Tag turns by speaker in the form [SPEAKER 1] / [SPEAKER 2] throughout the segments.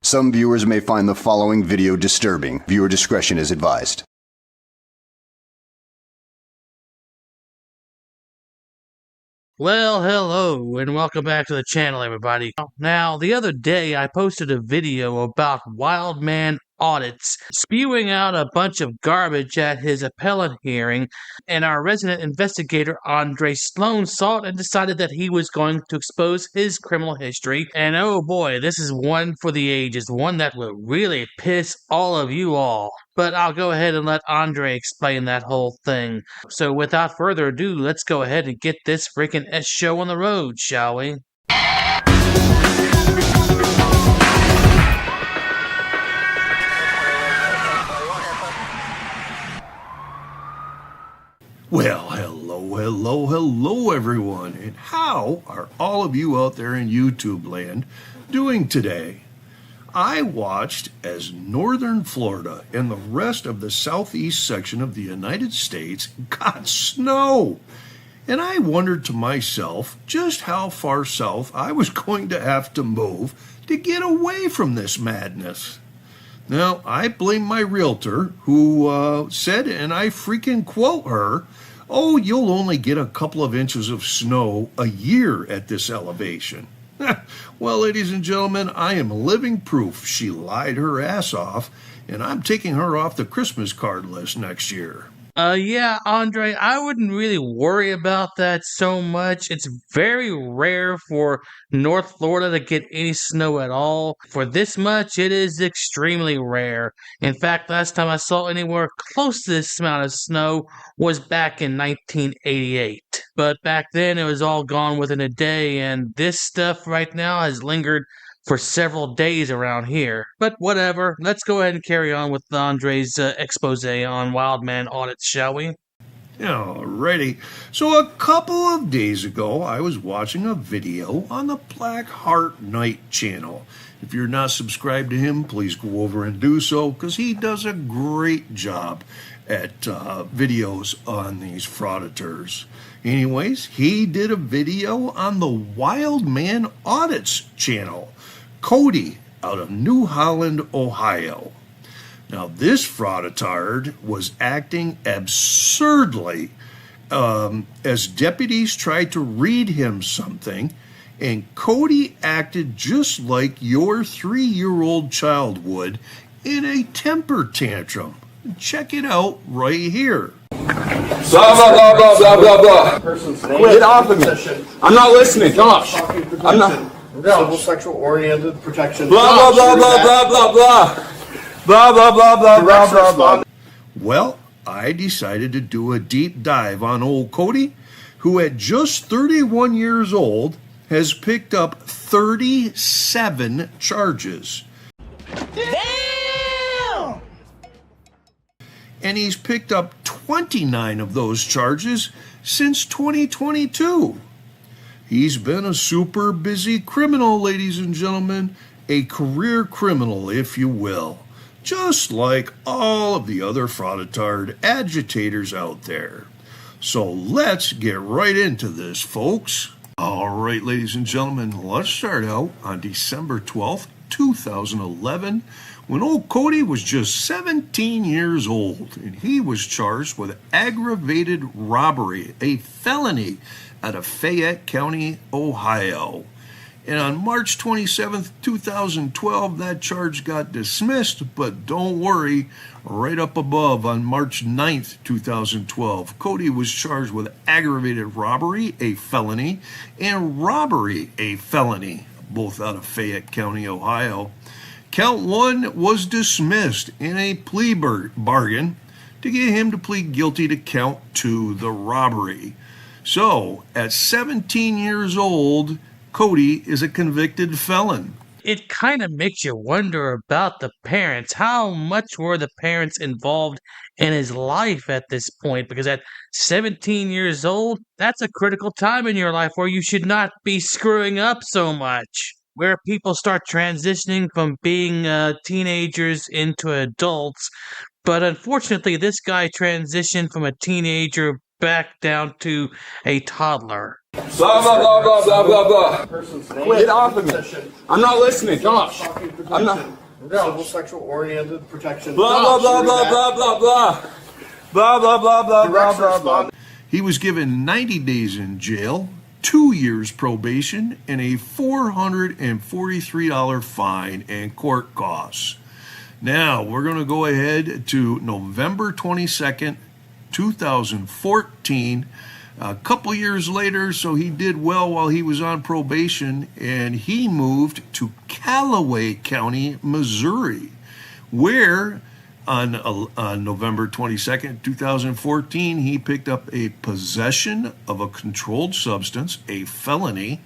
[SPEAKER 1] Some viewers may find the following video disturbing. Viewer discretion is advised.
[SPEAKER 2] Well, hello, and welcome back to the channel, everybody. Now, the other day, I posted a video about Wildman Audits spewing out a bunch of garbage at his appellate hearing, and our resident investigator, Andre Sloan, saw it and decided that he was going to expose his criminal history. And oh boy, this is one for the ages, one that will really piss all of you off. But I'll go ahead and let Andre explain that whole thing. So without further ado, let's go ahead and get this freaking show on the road, shall we?
[SPEAKER 3] Well, hello everyone, and how are all of you out there in YouTube land doing today? I watched as northern Florida and the rest of the southeast section of the United States got snow. And I wondered to myself just how far south I was going to have to move to get away from this madness. Now, I blame my realtor who said, and I freaking quote her, "Oh, you'll only get a couple of inches of snow a year at this elevation." Well, ladies and gentlemen, I am living proof she lied her ass off, and I'm taking her off the Christmas card list next year.
[SPEAKER 2] Yeah, Andre, I wouldn't really worry about that so much. It's very rare for North Florida to get any snow at all. For this much, it is extremely rare. In fact, last time I saw anywhere close to this amount of snow was back in 1988. But back then, it was all gone within a day, and this stuff right now has lingered for several days around here. But whatever, let's go ahead and carry on with Andre's expose on Wildman Audits, shall we?
[SPEAKER 3] Alrighty. So a couple of days ago, I was watching a video on the BlackHartKnight channel. If you're not subscribed to him, please go over and do so, because he does a great job at videos on these frauditors. Anyways, he did a video on the Wildman Audits channel. Cody out of New Holland, Ohio. Now, this frauditard was acting absurdly as deputies tried to read him something, and Cody acted just like your 3-year-old child would in a temper tantrum. Check it out right here.
[SPEAKER 4] Blah, blah, blah, blah, blah, blah, blah.
[SPEAKER 5] Person's name,
[SPEAKER 4] Get off of me.
[SPEAKER 5] position,
[SPEAKER 4] I'm not listening. Gosh.
[SPEAKER 5] property protection,
[SPEAKER 4] I'm not.
[SPEAKER 5] civil sexual oriented protection.
[SPEAKER 4] Blah, blah, blah, blah, blah, blah, blah. Blah, blah, blah, blah, blah, blah, blah.
[SPEAKER 3] Well, I decided to do a deep dive on old Cody, who at just 31 years old has picked up 37 charges.
[SPEAKER 6] Damn!
[SPEAKER 3] And he's picked up 29 of those charges since 2022. He's been a super busy criminal, ladies and gentlemen, a career criminal, if you will, just like all of the other frauditard agitators out there. So let's get right into this, folks. All right, ladies and gentlemen, let's start out on December 12th, 2011, when old Cody was just 17 years old, and he was charged with aggravated robbery, a felony, out of Fayette County, Ohio. And on March 27th, 2012, that charge got dismissed, but don't worry, right up above on March 9th, 2012, Cody was charged with aggravated robbery, a felony, and robbery, a felony, both out of Fayette County, Ohio. Count 1 was dismissed in a plea bargain to get him to plead guilty to count 2, the robbery. So, at 17 years old, Cody is a convicted felon.
[SPEAKER 2] It kind of makes you wonder about the parents. How much were the parents involved in his life at this point? Because at 17 years old, that's a critical time in your life where you should not be screwing up so much. Where people start transitioning from being teenagers into adults. But unfortunately, this guy transitioned from a teenager back down to a toddler.
[SPEAKER 4] Blah, blah, blah, blah, blah, blah, blah.
[SPEAKER 5] Person's name.
[SPEAKER 4] Get off of me.
[SPEAKER 5] Position.
[SPEAKER 4] I'm not listening. Come on.
[SPEAKER 5] Property protection.
[SPEAKER 4] I'm not.
[SPEAKER 5] Civil sexual oriented protection.
[SPEAKER 4] Blah, blah, blah, blah, blah, blah, blah. Blah, blah, blah, blah, blah, blah, blah.
[SPEAKER 3] He was given 90 days in jail, 2 years probation, and a $443 fine and court costs. Now, we're going to go ahead to November 22nd, 2014. A couple years later, so he did well while he was on probation, and he moved to Callaway County, Missouri, where on November 22nd, 2014, he picked up a possession of a controlled substance, a felony,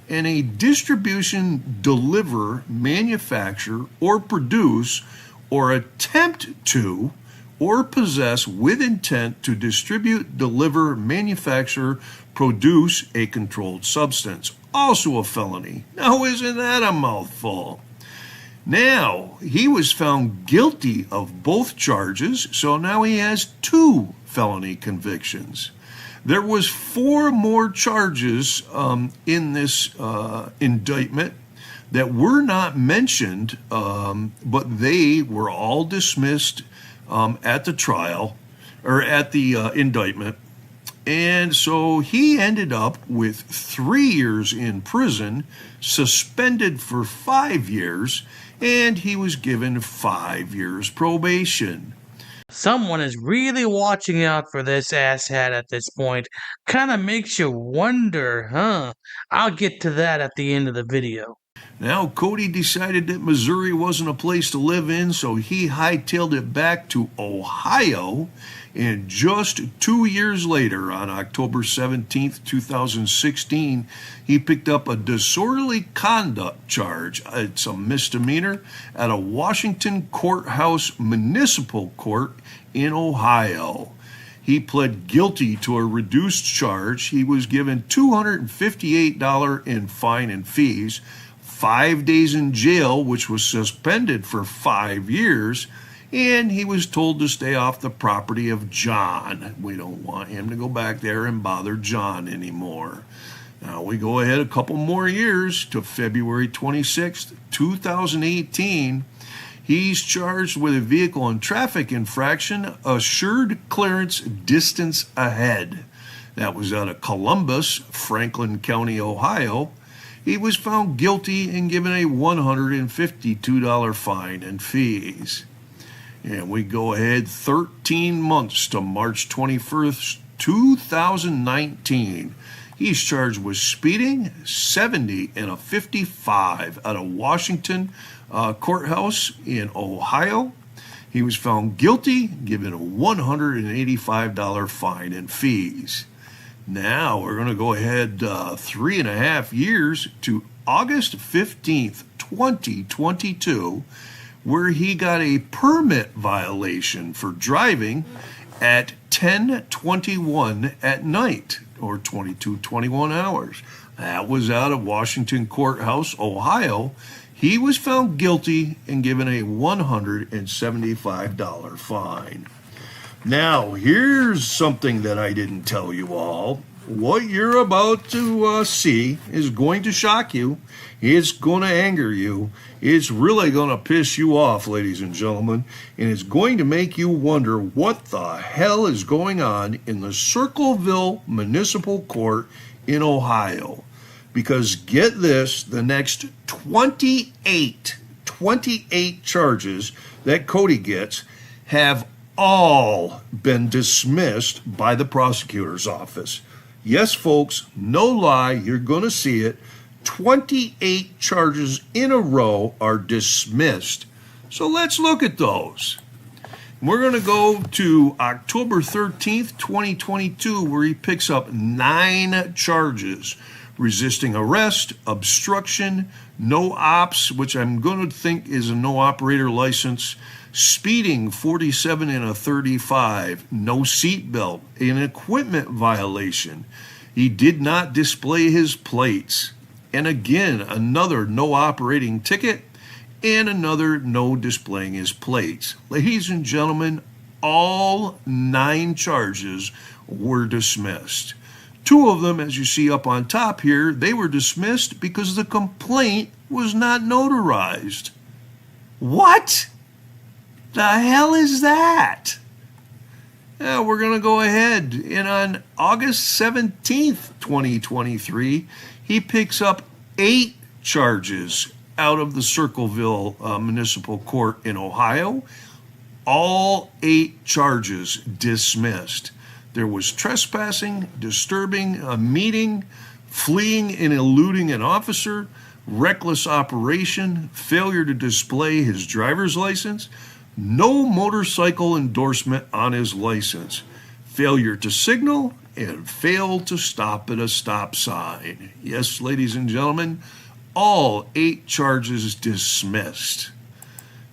[SPEAKER 3] and a distribution, deliver, manufacture, or produce, or attempt to, or possess with intent to distribute, deliver, manufacture, produce a controlled substance. Also a felony. Now, isn't that a mouthful? Now, he was found guilty of both charges, so now he has 2 felony convictions. There was 4 more charges in this indictment that were not mentioned, but they were all dismissed at the trial, or at the indictment. And so he ended up with 3 years in prison, suspended for 5 years, and he was given 5 years probation.
[SPEAKER 2] Someone is really watching out for this asshat at this point. Kind of makes you wonder, huh? I'll get to that at the end of the video.
[SPEAKER 3] Now, Cody decided that Missouri wasn't a place to live in, so he hightailed it back to Ohio. And just 2 years later, on October 17th, 2016, he picked up a disorderly conduct charge. It's a misdemeanor at a Washington courthouse municipal court in Ohio. He pled guilty to a reduced charge. He was given $258 in fine and fees, 5 days in jail, which was suspended for 5 years, and he was told to stay off the property of John. We don't want him to go back there and bother John anymore. Now we go ahead a couple more years to February 26th, 2018. He's charged with a vehicle and traffic infraction, assured clearance distance ahead. That was out of Columbus, Franklin County, Ohio. He was found guilty and given a $152 fine and fees. And we go ahead 13 months to March 21st, 2019. He's charged with speeding, 70 and a 55 out of Washington courthouse in Ohio. He was found guilty, given a $185 fine and fees. Now we're going to go ahead 3.5 years to August 15th, 2022, where he got a permit violation for driving at 10:21 at night, or 22-21 hours. That was out of Washington Courthouse, Ohio. He was found guilty and given a $175 fine. Now, here's something that I didn't tell you all. What you're about to see is going to shock you. It's going to anger you. It's really going to piss you off, ladies and gentlemen. And it's going to make you wonder what the hell is going on in the Circleville Municipal Court in Ohio. Because get this, the next 28 charges that Cody gets have all been dismissed by the prosecutor's office. Yes, folks, no lie, you're going to see it. 28 charges in a row are dismissed. So let's look at those. We're going to go to October 13th, 2022, where he picks up 9 charges. Resisting arrest, obstruction, no ops, which I'm going to think is a no operator license, speeding 47 and a 35, no seatbelt, an equipment violation. He did not display his plates. And again, another no operating ticket and another no displaying his plates. Ladies and gentlemen, all 9 charges were dismissed. 2 of them, as you see up on top here, they were dismissed because the complaint was not notarized. What the hell is that? Now we're going to go ahead, and on August 17th, 2023, he picks up 8 charges out of the Circleville Municipal Court in Ohio. All 8 charges dismissed. There was trespassing, disturbing a meeting, fleeing and eluding an officer, reckless operation, failure to display his driver's license, no motorcycle endorsement on his license, failure to signal, and failed to stop at a stop sign. Yes, ladies and gentlemen, all 8 charges dismissed.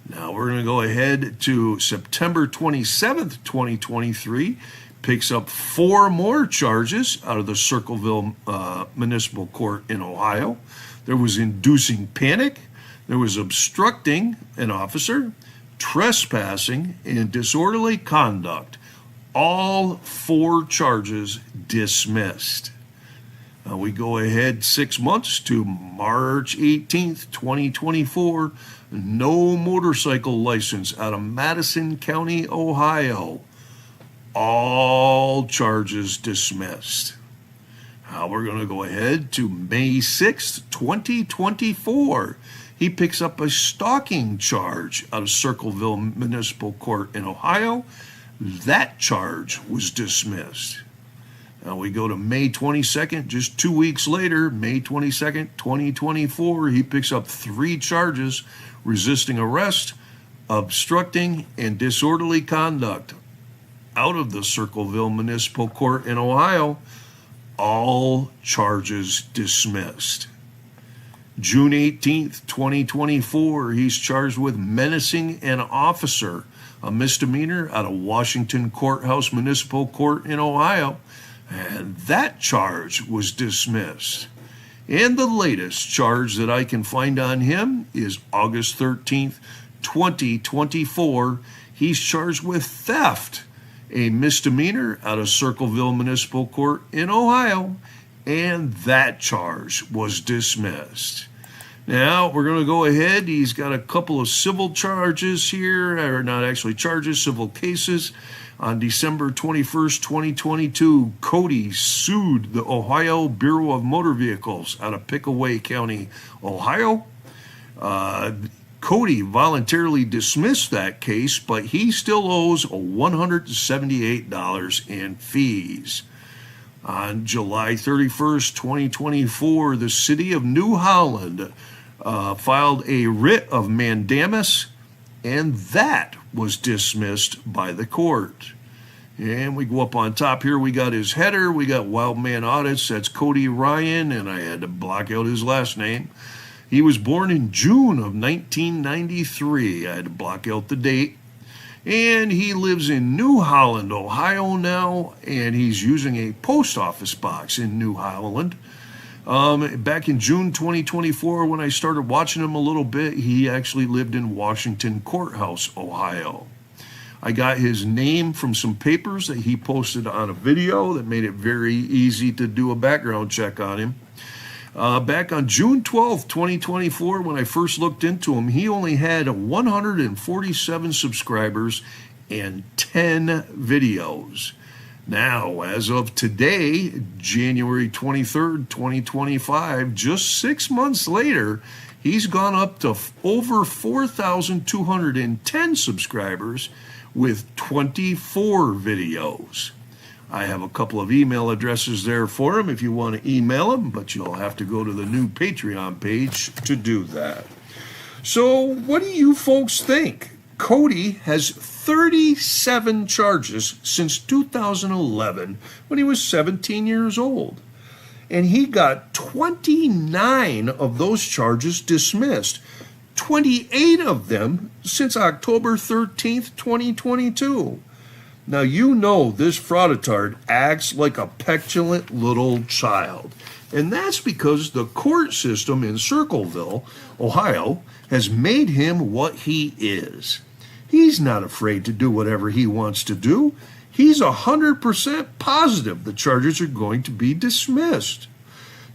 [SPEAKER 3] Now we're going to go ahead to September 27th, 2023. Picks up 4 more charges out of the Circleville Municipal Court in Ohio. There was inducing panic. There was obstructing an officer, trespassing, and disorderly conduct. All 4 charges dismissed. Now we go ahead 6 months to March 18th, 2024. No motorcycle license out of Madison County, Ohio. All charges dismissed. Now we're going to go ahead to May 6th, 2024. He picks up a stalking charge out of Circleville Municipal Court in Ohio. That charge was dismissed. Now we go to May 22nd, just 2 weeks later, May 22nd, 2024. He picks up 3 charges: resisting arrest, obstructing, and disorderly conduct out of the Circleville Municipal Court in Ohio. All charges dismissed. June 18th, 2024, he's charged with menacing an officer, a misdemeanor out of Washington Courthouse Municipal Court in Ohio, and that charge was dismissed. And the latest charge that I can find on him is August 13th, 2024. He's charged with theft, a misdemeanor out of Circleville Municipal Court in Ohio, and that charge was dismissed. Now we're going to go ahead. He's got a couple of civil charges here, or not actually charges, civil cases. On December 21st, 2022, Cody sued the Ohio Bureau of Motor Vehicles out of Pickaway County, Ohio. Cody voluntarily dismissed that case, but he still owes $178 in fees. On July 31st, 2024, the city of New Holland filed a writ of mandamus, and that was dismissed by the court. And we go up on top here, we got his header, we got Wildman Audits, that's Cody Ryan, and I had to block out his last name. He was born in June of 1993. I had to block out the date. And he lives in New Holland, Ohio now, and he's using a post office box in New Holland. Back in June 2024, when I started watching him a little bit, he actually lived in Washington Courthouse, Ohio. I got his name from some papers that he posted on a video that made it very easy to do a background check on him. Back on June 12th, 2024, when I first looked into him, he only had 147 subscribers and 10 videos. Now, as of today, January 23rd, 2025, just 6 months later, he's gone up to over 4,210 subscribers with 24 videos. I have a couple of email addresses there for him if you want to email him, but you'll have to go to the new Patreon page to do that. So what do you folks think? Cody has 37 charges since 2011 when he was 17 years old. And he got 29 of those charges dismissed. 28 of them since October 13th, 2022. Now, you know this Frauditor acts like a petulant little child. And that's because the court system in Circleville, Ohio, has made him what he is. He's not afraid to do whatever he wants to do. He's 100% positive the charges are going to be dismissed.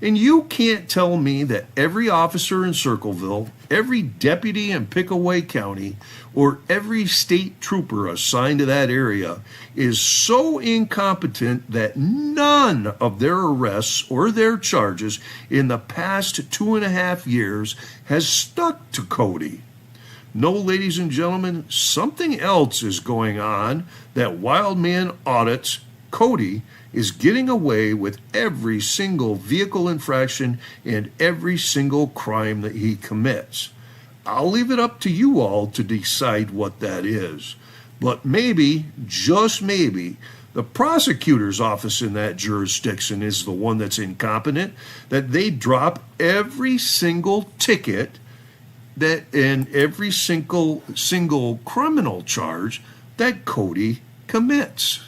[SPEAKER 3] And you can't tell me that every officer in Circleville, every deputy in Pickaway County, or every state trooper assigned to that area is so incompetent that none of their arrests or their charges in the past 2.5 years has stuck to Cody. No, ladies and gentlemen, something else is going on that Wildman Audits Cody is getting away with every single vehicle infraction and every single crime that he commits. I'll leave it up to you all to decide what that is. But maybe, just maybe, the prosecutor's office in that jurisdiction is the one that's incompetent, that they drop every single ticket that and every single criminal charge that Cody commits.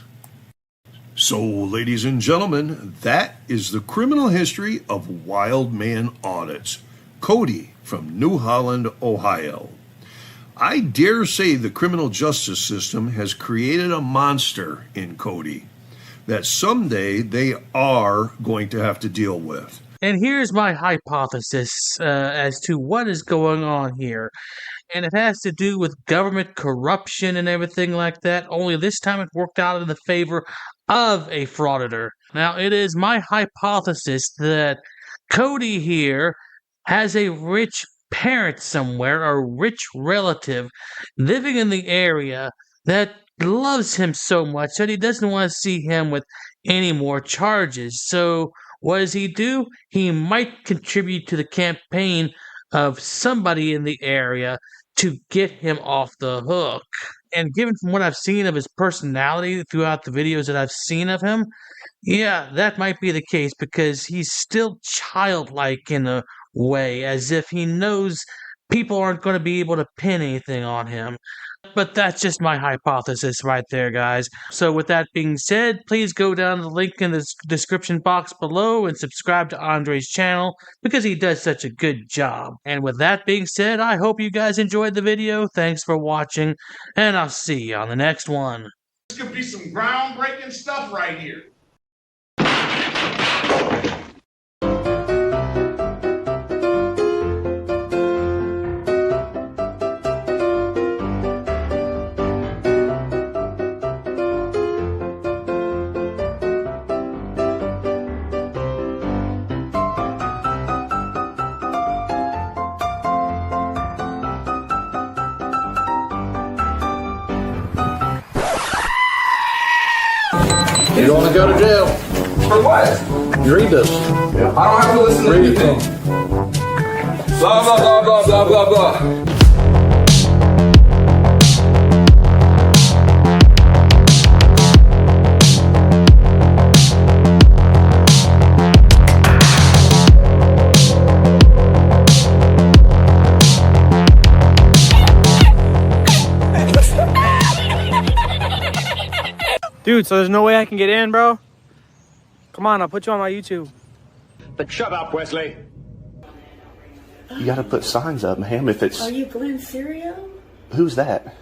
[SPEAKER 3] So, ladies and gentlemen, that is the criminal history of Wildman Audits, Cody from New Holland, Ohio. I dare say the criminal justice system has created a monster in Cody that someday they are going to have to deal with.
[SPEAKER 2] And here's my hypothesis as to what is going on here. And it has to do with government corruption and everything like that, only this time it worked out in the favor of a frauditor. Now, it is my hypothesis that Cody here has a rich parent somewhere, a rich relative living in the area that loves him so much that he doesn't want to see him with any more charges. So what does he do? He might contribute to the campaign of somebody in the area to get him off the hook. And given from what I've seen of his personality throughout the videos that I've seen of him, yeah, that might be the case, because he's still childlike in a way, as if he knows people aren't going to be able to pin anything on him. But that's just my hypothesis right there, guys. So with that being said, please go down to the link in the description box below and subscribe to Andre's channel, because he does such a good job. And with that being said, I hope you guys enjoyed the video. Thanks for watching, and I'll see you on the next one.
[SPEAKER 6] This could be some groundbreaking stuff right here.
[SPEAKER 7] You don't want to go to jail.
[SPEAKER 4] For what?
[SPEAKER 7] You read this.
[SPEAKER 4] I don't have to listen to
[SPEAKER 7] Read it.
[SPEAKER 4] anything. Blah, blah, blah, blah, blah, blah, blah.
[SPEAKER 8] Dude, so there's no way I can get in, bro? Come on, I'll put you on my YouTube.
[SPEAKER 9] But shut up, Wesley.
[SPEAKER 10] You gotta put signs up, ma'am, if it's...
[SPEAKER 11] Are you Glenn Serio?
[SPEAKER 10] Who's that?